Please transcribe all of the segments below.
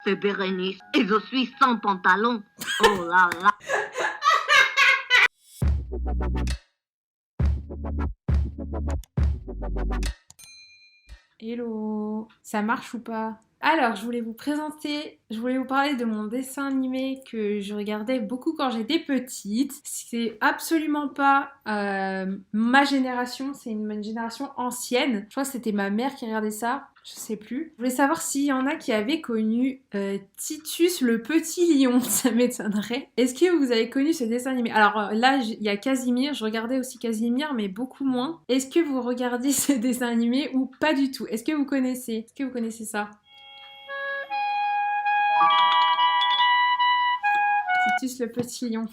C'est Bérénice et je suis sans pantalon. Oh là là. Hello, ça marche ou pas? Alors, je voulais vous parler de mon dessin animé que je regardais beaucoup quand j'étais petite. C'est absolument pas ma génération, c'est une génération ancienne. Je crois que c'était ma mère qui regardait ça, je sais plus. Je voulais savoir s'il y en a qui avaient connu Titus le petit lion, ça m'étonnerait. Est-ce que vous avez connu ce dessin animé? Alors là, il y a Casimir, je regardais aussi Casimir, mais beaucoup moins. Est-ce que vous regardiez ce dessin animé ou pas du tout? Est-ce que vous connaissez ça? Titus le petit lion.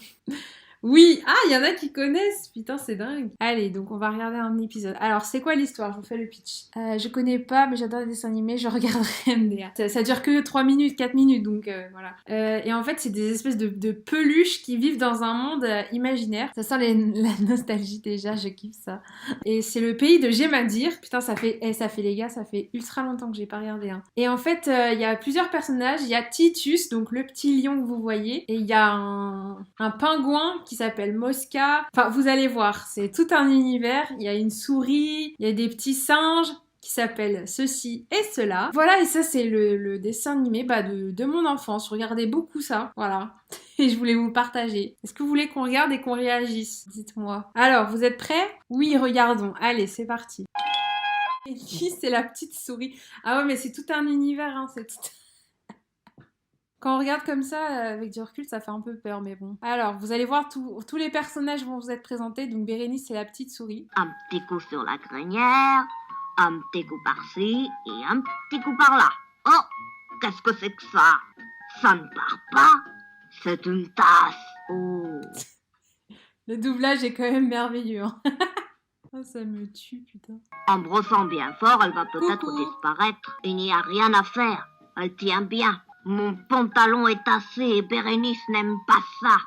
Oui, ah, il y en a qui connaissent. Putain, c'est dingue. Allez, donc on va regarder un épisode. Alors, c'est quoi l'histoire? Je vous fais le pitch. Je connais pas, mais j'adore les dessins animés. Je regarderai MDR. Ça dure que 3 minutes, 4 minutes, donc voilà. Et en fait, c'est des espèces de peluches qui vivent dans un monde imaginaire. Ça sent la nostalgie déjà, je kiffe ça. Et c'est le pays de Gémadir. Putain, ça fait les gars, ça fait ultra longtemps que j'ai pas regardé. Hein. Et en fait, il y a plusieurs personnages. Il y a Titus, donc le petit lion que vous voyez. Et il y a un pingouin qui s'appelle Mosca. Enfin, vous allez voir, c'est tout un univers. Il y a une souris, il y a des petits singes qui s'appellent ceci et cela. Voilà, et ça, c'est le dessin animé de mon enfance. Je regardais beaucoup ça, voilà. Et je voulais vous partager. Est-ce que vous voulez qu'on regarde et qu'on réagisse? Dites-moi. Alors, vous êtes prêts? Oui, regardons. Allez, c'est parti. Et qui, c'est la petite souris? Ah ouais, mais c'est tout un univers, hein, c'est tout... Quand on regarde comme ça, avec du recul, ça fait un peu peur, mais bon. Alors, vous allez voir, tous les personnages vont vous être présentés. Donc, Bérénice, c'est la petite souris. Un petit coup sur la crinière, un petit coup par-ci et un petit coup par-là. Oh, qu'est-ce que c'est que ça? Ça ne part pas. C'est une tasse. Oh. Le doublage est quand même merveilleux. Hein. Oh, ça me tue, putain. En brossant bien fort, elle va peut-être disparaître. Il n'y a rien à faire. Elle tient bien. Mon pantalon est tassé et Bérénice n'aime pas ça.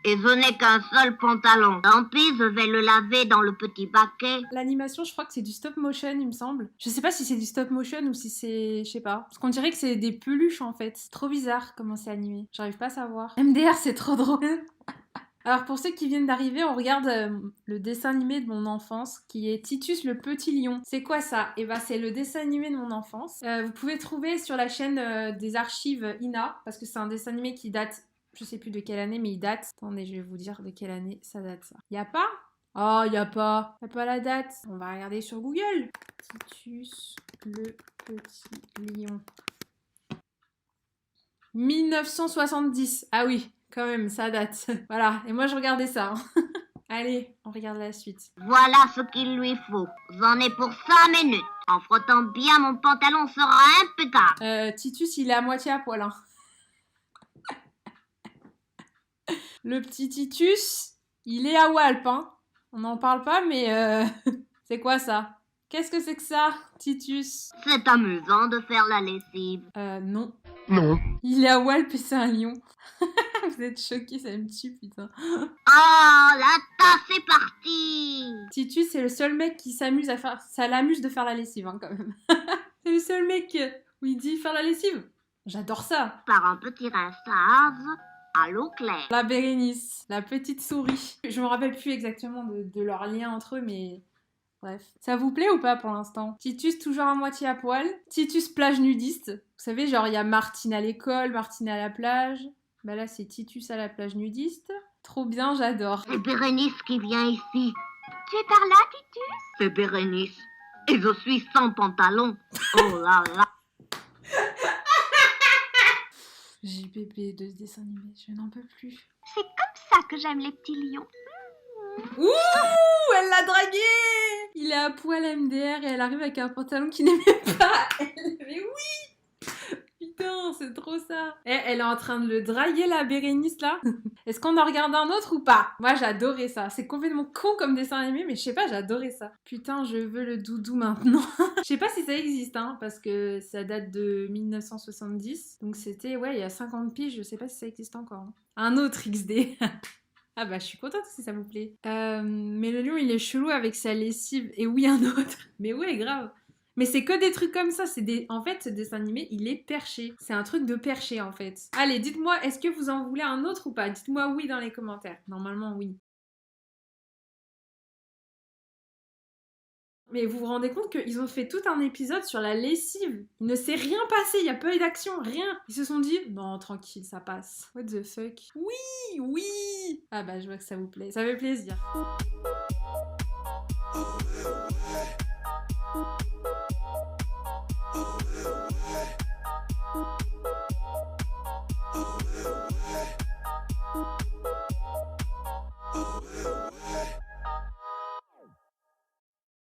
Et je n'ai qu'un seul pantalon. Tant pis, je vais le laver dans le petit baquet. L'animation, je crois que c'est du stop motion, il me semble. Je sais pas si c'est du stop motion ou si c'est... Je sais pas. Parce qu'on dirait que c'est des peluches, en fait. C'est trop bizarre comment c'est animé. J'arrive pas à savoir. MDR, c'est trop drôle. Alors pour ceux qui viennent d'arriver, on regarde le dessin animé de mon enfance qui est Titus le petit lion. C'est quoi ça? Eh ben c'est le dessin animé de mon enfance. Vous pouvez trouver sur la chaîne des archives INA parce que c'est un dessin animé qui date, je sais plus de quelle année, mais il date. Attendez, je vais vous dire de quelle année ça date ça. Y a pas? Oh, y a pas la date. On va regarder sur Google. Titus le petit lion. 1970. Ah oui. Quand même, ça date. Voilà, et moi je regardais ça. Hein. Allez, on regarde la suite. Voilà ce qu'il lui faut. J'en ai pour 5 minutes. En frottant bien, mon pantalon sera impeccable. Titus, il est à moitié à poil. Hein. Le petit Titus, il est à Walp. Hein. On n'en parle pas, mais c'est quoi ça? Qu'est-ce que c'est que ça, Titus? C'est amusant de faire la lessive. Non. Non. Il est à Walp et c'est un lion. Vous êtes choqués, ça me tue, putain. Oh, la tasse est partie. Titus, c'est le seul mec qui s'amuse à faire... Ça l'amuse de faire la lessive, hein, quand même. C'est le seul mec où il dit faire la lessive. J'adore ça. Par un petit rinçage à l'eau claire. La Bérénice, la petite souris. Je me rappelle plus exactement de leur lien entre eux, mais... Bref. Ça vous plaît ou pas pour l'instant? Titus toujours à moitié à poil. Titus plage nudiste. Vous savez, genre il y a Martine à l'école, Martine à la plage. Bah là c'est Titus à la plage nudiste. Trop bien, j'adore. C'est Bérénice qui vient ici. Tu es par là, Titus? C'est Bérénice. Et je suis sans pantalon. Oh là là. JPP de ce dessin animé, je n'en peux plus. C'est comme ça que j'aime les petits lions. Ouh, elle l'a dragué. Il est à poil MDR et elle arrive avec un pantalon qui n'est même pas elle. Mais oui. Putain, c'est trop ça. Et elle est en train de le draguer, la Bérénice, là. Est-ce qu'on en regarde un autre ou pas? Moi, j'adorais ça. C'est complètement con comme dessin animé, mais je sais pas, j'adorais ça. Putain, je veux le doudou maintenant. Je sais pas si ça existe, hein, parce que ça date de 1970. Donc c'était, ouais, il y a 50 piges, je sais pas si ça existe encore. Hein. Un autre XD. Ah bah je suis contente si ça vous plaît. Mais le lion il est chelou avec sa lessive. Et oui un autre. Mais ouais grave. Mais c'est que des trucs comme ça, en fait, ce dessin animé, il est perché. C'est un truc de perché, en fait. Allez, dites-moi, est-ce que vous en voulez un autre ou pas? Dites-moi oui dans les commentaires. Normalement, oui. Mais vous vous rendez compte qu'ils ont fait tout un épisode sur la lessive. Il ne s'est rien passé, il n'y a pas eu d'action, rien. Ils se sont dit, non, tranquille, ça passe. What the fuck? Oui, oui. Ah bah, je vois que ça vous plaît. Ça fait plaisir.